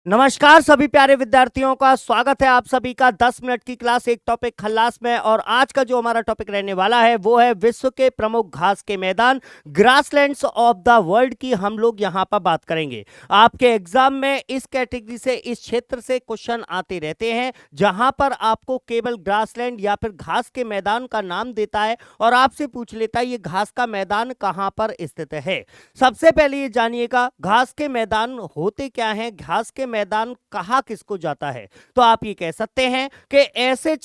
नमस्कार सभी प्यारे विद्यार्थियों का स्वागत है आप सभी का 10 मिनट की क्लास एक टॉपिक खल्लास में। और आज का जो हमारा टॉपिक रहने वाला है वो है विश्व के प्रमुख घास के मैदान ग्रासलैंड्स ऑफ द वर्ल्ड की हम लोग यहां पर बात करेंगे। आपके एग्जाम में इस कैटेगरी से इस क्षेत्र से क्वेश्चन आते रहते हैं जहां पर आपको केवल ग्रासलैंड या फिर घास के मैदान का नाम देता है और आपसे पूछ लेता है ये घास का मैदान कहां पर स्थित है। सबसे पहले ये जानिएगा घास के मैदान होते क्या हैं, घास के मैदान कहा किसको जाता है। तो आप ये कह सकते हैं कि ऐसे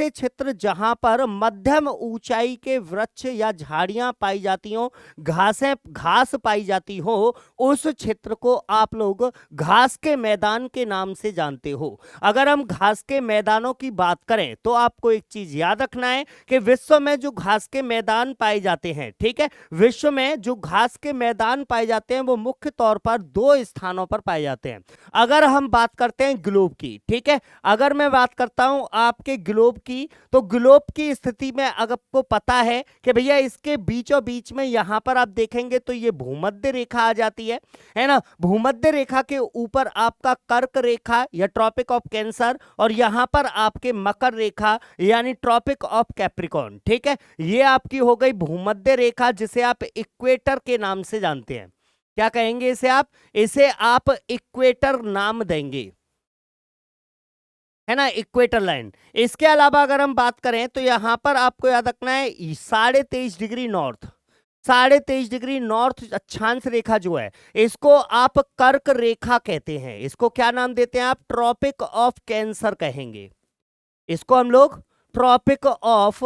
क्षेत्र जहां पर मध्यम ऊंचाई के वृक्ष या झाड़ियां पाई जाती हो, घास पाई जाती हो, उस क्षेत्र को आप लोग घास के मैदान के नाम से जानते हो। अगर हम घास के मैदानों की बात करें तो आपको एक चीज याद रखना है कि विश्व में जो घास के मैदान पाए जाते हैं, ठीक है, विश्व में जो घास के मैदान पाए जाते हैं वो मुख्य तौर पर दो स्थानों पर पाए जाते हैं। अगर हम बात करते हैं ग्लोब की, ठीक है, अगर मैं बात करता हूं आपके ग्लोब की, तो ग्लोब की स्थिति में अगर आपको पता है कि भैया इसके बीचों बीच में यहां पर आप देखेंगे तो ये भूमध्य रेखा आ जाती है ना। भूमध्य रेखा के ऊपर आपका कर्क रेखा या ट्रॉपिक ऑफ कैंसर और यहां पर आपके मकर रेखा यानी ट्रॉपिक ऑफ कैप्रिकॉर्न, ठीक है, ये आपकी हो गई भूमध्य रेखा जिसे आप इक्वेटर के नाम से जानते हैं। क्या कहेंगे इसे आप इक्वेटर नाम देंगे, है ना, इक्वेटर लाइन। इसके अलावा अगर हम बात करें तो यहां पर आपको याद रखना है 23.5 डिग्री नॉर्थ, 23.5 डिग्री नॉर्थ अक्षांश रेखा जो है इसको आप कर्क रेखा कहते हैं। इसको क्या नाम देते हैं आप? ट्रॉपिक ऑफ कैंसर कहेंगे। इसको हम लोग ट्रॉपिक ऑफ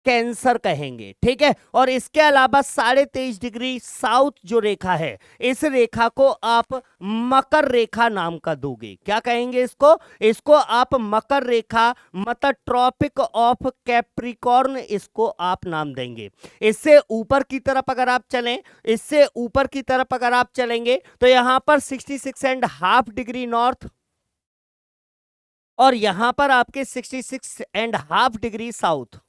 कैंसर कहेंगे, ठीक है। और इसके अलावा 23.5 डिग्री साउथ जो रेखा है इस रेखा को आप मकर रेखा नाम का दोगे। क्या कहेंगे इसको आप मकर रेखा मतलब ट्रॉपिक ऑफ कैप्रिकॉर्न इसको आप नाम देंगे। इससे ऊपर की तरफ अगर आप चलें, इससे ऊपर की तरफ अगर आप चलेंगे तो यहां पर 66.5 डिग्री नॉर्थ और यहां पर आपके 66.5 डिग्री साउथ,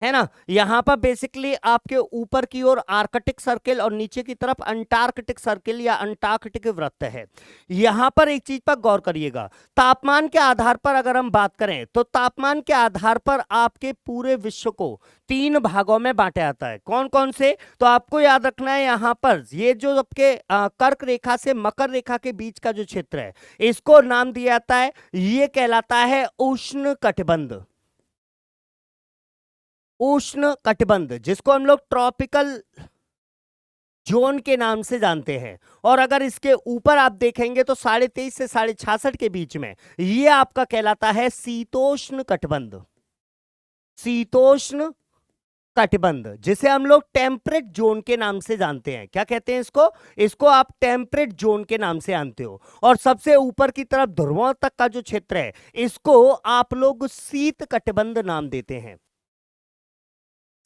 है ना। यहां पर बेसिकली आपके ऊपर की ओर आर्कटिक सर्किल और नीचे की तरफ अंटार्कटिक सर्किल या अंटार्कटिक वृत्त है। यहां पर एक चीज पर गौर करिएगा, तापमान के आधार पर अगर हम बात करें तो तापमान के आधार पर आपके पूरे विश्व को 3 भागों में बांटा जाता है। कौन कौन से? तो आपको याद रखना है यहां पर ये जो आपके कर्क रेखा से मकर रेखा के बीच का जो क्षेत्र है इसको नाम दिया जाता है, ये कहलाता है उष्ण कटिबंध। उष्ण कटिबंध जिसको हम लोग ट्रॉपिकल जोन के नाम से जानते हैं। और अगर इसके ऊपर आप देखेंगे तो 23.5 से 66.5 के बीच में ये आपका कहलाता है शीतोष्ण कटिबंध। शीतोष्ण कटिबंध जिसे हम लोग टेम्परेट जोन के नाम से जानते हैं। क्या कहते हैं इसको आप टेम्परेट जोन के नाम से जानते हो। और सबसे ऊपर की तरफ ध्रुवों तक का जो क्षेत्र है इसको आप लोग शीत कटिबंध नाम देते हैं।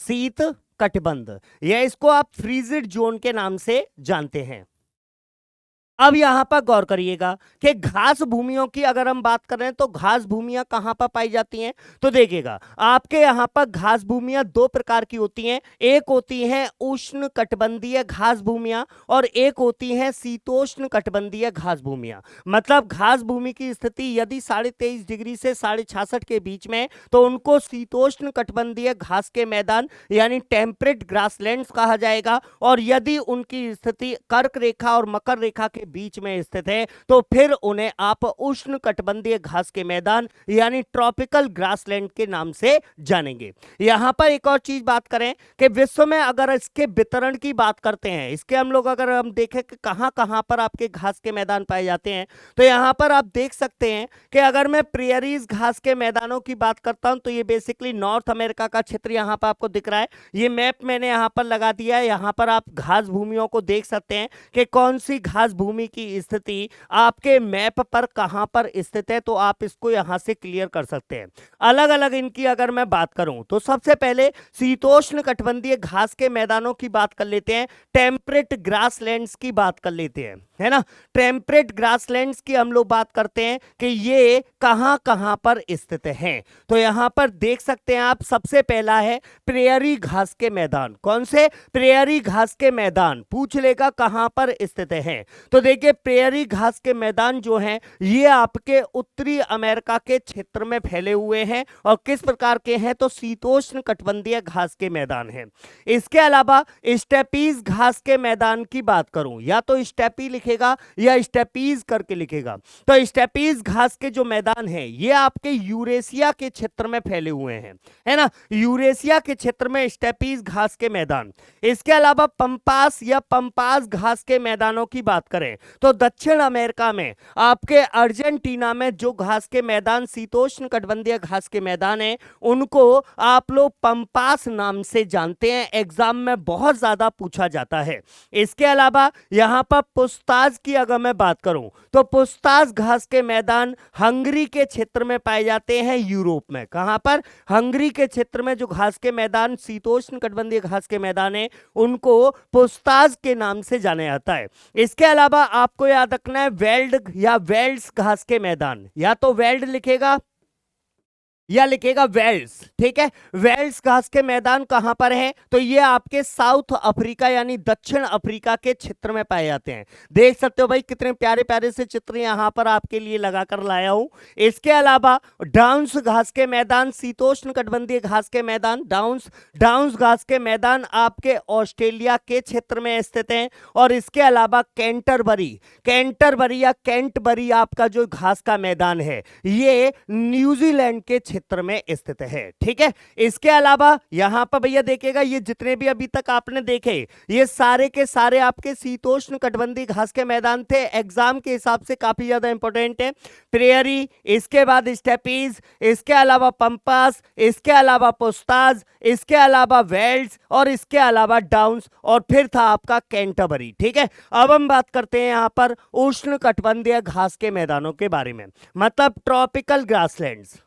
शीत कटिबंध या इसको आप फ्रीजिड जोन के नाम से जानते हैं। अब यहां पर गौर करिएगा कि घास भूमियों की अगर हम बात कर रहे हैं तो घास भूमियां कहां पर पाई जाती हैं। तो देखिएगा आपके यहां पर घास भूमियां 2 प्रकार की होती हैं, एक होती हैं उष्ण कटिबंधीय घास भूमियां और एक होती हैं शीतोष्ण कटिबंधीय घास भूमियां। मतलब घास भूमि की स्थिति यदि 23.5 डिग्री से 66.5 के बीच में तो उनको शीतोष्ण कटिबंधीय घास के मैदान यानी टेम्परेट ग्रासलैंड्स कहा जाएगा। और यदि उनकी स्थिति कर्क रेखा और मकर रेखा के बीच में स्थित है तो फिर उन्हें आप उष्ण कटिबंधीय घास के मैदान यानी ट्रॉपिकल ग्रासलैंड के नाम से जानेंगे। यहां पर एक और चीज बात करें कि विश्व में अगर इसके वितरण की बात करते हैं, इसके हम लोग अगर हम देखें कि कहां कहां पर आपके घास के मैदान पाए जाते हैं तो यहां पर आप देख सकते हैं कि अगर मैं प्रेयरीज घास के मैदानों की बात करता हूं तो ये बेसिकली नॉर्थ अमेरिका का क्षेत्र यहां पर आपको दिख रहा है। ये मैप मैंने यहां पर लगा दिया है, यहां पर आप घास भूमियों को देख सकते हैं कि कौन सी घास भूमि की स्थिति आपके मैप पर कहां पर स्थित है, तो आप इसको यहां से क्लियर कर सकते हैं। अलग अलग इनकी अगर मैं बात करूं तो सबसे पहले शीतोष्ण कटिबंधीय घास के मैदानों की बात कर लेते हैं, टेम्परेट ग्रासलैंड्स की बात कर लेते हैं। है ना। टेम्परेट ग्रासलैंड्स की हम लोग बात करते हैं कि ये कहां कहां पर स्थित हैं। तो यहां पर देख सकते हैं आप, सबसे पहला है प्रेयरी घास के मैदान। कौन से? प्रेयरी घास के मैदान। पूछ लेगा कहां पर स्थित हैं। तो देखिए प्रेयरी घास के मैदान जो हैं ये आपके उत्तरी अमेरिका के क्षेत्र में फैले हुए हैं। और किस प्रकार के हैं? तो शीतोष्ण कटिबंधीय घास के मैदान हैं। इसके अलावा स्टेपीज घास के मैदान की बात करूं, या तो स्टेपी लिखेगा या स्टेपीज करके लिखेगा। तो स्टेपीज घास के जो मैदान हैं ये आपके यूरेशिया के क्षेत्र में फैले हुए हैं, है ना। यूरेशिया के क्षेत्र में स्टेपीज घास के मैदान। इसके अलावा पंपास या पंपास घास के मैदानों की बात करें तो दक्षिण अमेरिका में आपके अर्जेंटीना में जो घास के मैदान, शीतोष्ण कटिबंधीय घास के मैदान है, उनको आप लोग पंपास नाम से जानते हैं। एग्जाम में बहुत ज्यादा पूछा जाता है। इसके अलावा यहां पर पुस्ताज की अगर मैं बात करूं तो पुस्ताज घास के मैदान हंगरी के क्षेत्र में पाए जाते हैं, यूरोप में। कहां पर? हंगरी के क्षेत्र में जो घास के मैदान, शीतोष्ण कटिबंधीय घास के मैदान है, उनको पुस्ताज के नाम से जाना जाता है। इसके अलावा आपको याद रखना है वेल्ड या वेल्ड्स घास के मैदान। या तो वेल्ड लिखेगा या लिखेगा वेल्स, ठीक है। वेल्स घास के मैदान कहां पर है? तो ये आपके साउथ अफ्रीका यानी दक्षिण अफ्रीका के क्षेत्र में पाए जाते हैं। देख सकते हो भाई कितने प्यारे प्यारे से चित्र यहां पर आपके लिए लगाकर लाया हूं। इसके अलावा डाउन्स घास के मैदान, शीतोष्ण कटिबंधीय घास के मैदान, डाउन्स घास के मैदान आपके ऑस्ट्रेलिया के क्षेत्र में स्थित हैं। और इसके अलावा कैंटरबरी या कैंटबरी आपका जो घास का मैदान है ये न्यूजीलैंड के क्षेत्र में स्थित है, ठीक है। इसके अलावा यहां पर भैया देखिएगा ये जितने भी अभी तक आपने देखे ये सारे के सारे आपके शीतोष्ण कटिबंधीय घास के मैदान थे। एग्जाम के हिसाब से काफी ज्यादा इंपॉर्टेंट है। प्रेयरी, इसके बाद स्टेपीज, इसके अलावा पंपास, इसके अलावा पुस्ताज, इसके अलावा वेल्ड्स और इसके अलावा डाउन्स और फिर था आपका कैंटरबरी, ठीक है। अब हम बात करते हैं यहां पर उष्ण कटिबंधीय घास के मैदानों के बारे में, मतलब ट्रॉपिकल ग्रासलैंड्स,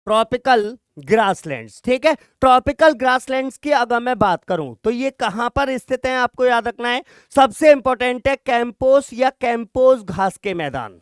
ट्रॉपिकल ग्रासलैंड्स, ठीक है। ट्रॉपिकल ग्रासलैंड्स की अगर मैं बात करूं तो ये कहां पर स्थित हैं आपको याद रखना है। सबसे इंपॉर्टेंट है कैंपोस या कैंपोस घास के मैदान।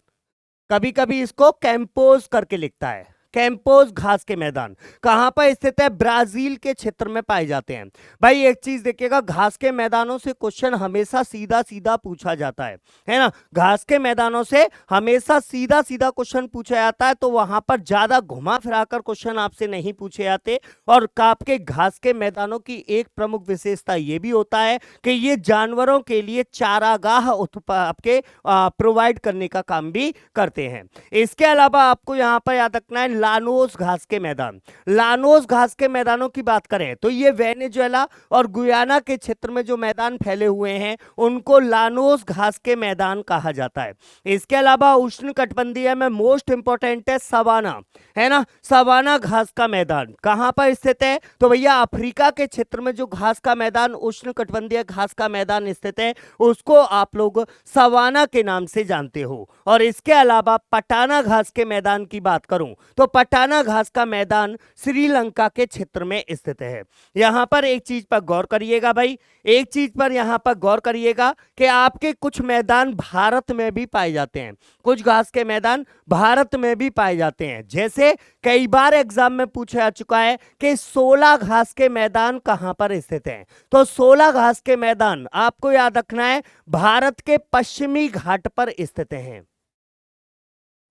कभी कभी इसको कैंपोस करके लिखता है। कैंपोस घास के मैदान कहां पर स्थित है? ब्राजील के क्षेत्र में पाए जाते हैं। भाई एक चीज देखिएगा, घास के मैदानों से क्वेश्चन हमेशा सीधा सीधा पूछा जाता है ना। घास के मैदानों से हमेशा सीधा सीधा क्वेश्चन पूछा जाता है, तो वहां पर ज्यादा घुमा फिराकर क्वेश्चन आपसे नहीं पूछे जाते। और आपके घास के मैदानों की एक प्रमुख विशेषता यह भी होता है कि ये जानवरों के लिए चारागाह आपके प्रोवाइड करने का काम भी करते हैं। इसके अलावा आपको यहां पर याद रखना है लानोस घास के मैदान। लानोस घास के मैदानों की बात करें तो ये वेनेजुएला और गुयाना के क्षेत्र में जो मैदान फैले हुए हैं उनको लानोस घास के मैदान कहा जाता है। इसके अलावा उष्ण कटिबंधीय में मोस्ट इंपॉर्टेंट है सवाना, है ना। सवाना घास का मैदान कहां पर स्थित है? तो भैया अफ्रीका के क्षेत्र में जो घास का मैदान, उष्ण कटिबंधीय घास का मैदान स्थित है उसको आप लोग सवाना के नाम से जानते हो। और इसके अलावा पटाना घास के मैदान की बात करूं तो पटाना घास का मैदान श्रीलंका के क्षेत्र में स्थित है। यहां पर एक चीज पर गौर करिएगा भाई, एक चीज पर यहां पर गौर करिएगा कि आपके कुछ मैदान भारत में भी पाए जाते हैं, कुछ घास के मैदान भारत में भी पाए जाते हैं। जैसे कई बार एग्जाम में पूछा जा चुका है कि 16 घास के मैदान कहां पर स्थित हैं। तो 16 घास के मैदान आपको याद रखना है भारत के पश्चिमी घाट पर स्थित हैं।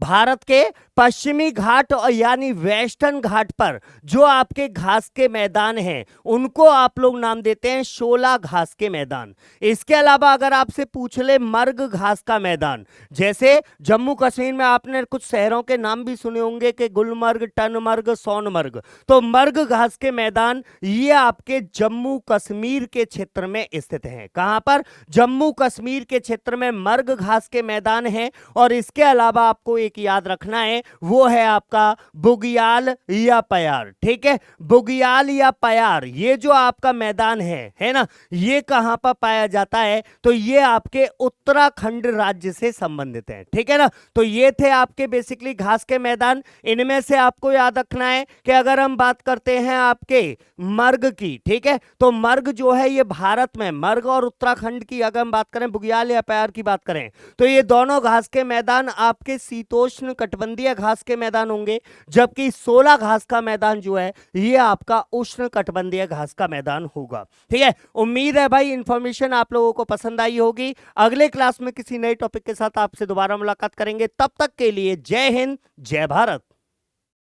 भारत के पश्चिमी घाट और यानी वेस्टर्न घाट पर जो आपके घास के मैदान हैं उनको आप लोग नाम देते हैं 16 घास के मैदान। इसके अलावा अगर आपसे पूछ ले मर्ग घास का मैदान, जैसे जम्मू कश्मीर में आपने कुछ शहरों के नाम भी सुने होंगे कि गुलमर्ग, टनमर्ग, सोनमर्ग, तो मर्ग घास के मैदान ये आपके जम्मू कश्मीर के क्षेत्र में स्थित हैं। कहां पर? जम्मू कश्मीर के क्षेत्र में मर्ग घास के मैदान हैं। और इसके अलावा आपको एक याद रखना है, वो है आपका बुग्याल या पयार। ठीक है, बुग्याल या पयार ये जो आपका मैदान है ना, ये कहां पर पाया जाता है, तो ये आपके उत्तराखंड राज्य से संबंधित है। ठीक है ना, तो ये थे आपके बेसिकली घास के मैदान। इनमें से आपको याद रखना है कि अगर हम बात करते हैं आपके मर्ग की, ठीक है, तो मर्ग जो है ये भारत में, मर्ग और उत्तराखंड की अगर हम बात करें, बुग्याल या पयार की बात करें, तो ये दोनों घास के मैदान आपके शीतोष्ण कटिबंधीय घास के मैदान होंगे, जबकि 16 घास का मैदान जो है ये आपका उष्ण कटिबंधीय घास का मैदान होगा। ठीक है, उम्मीद है भाई इंफॉर्मेशन आप लोगों को पसंद आई होगी। अगले क्लास में किसी नए टॉपिक के साथ आपसे दोबारा मुलाकात करेंगे, तब तक के लिए जय हिंद, जय भारत।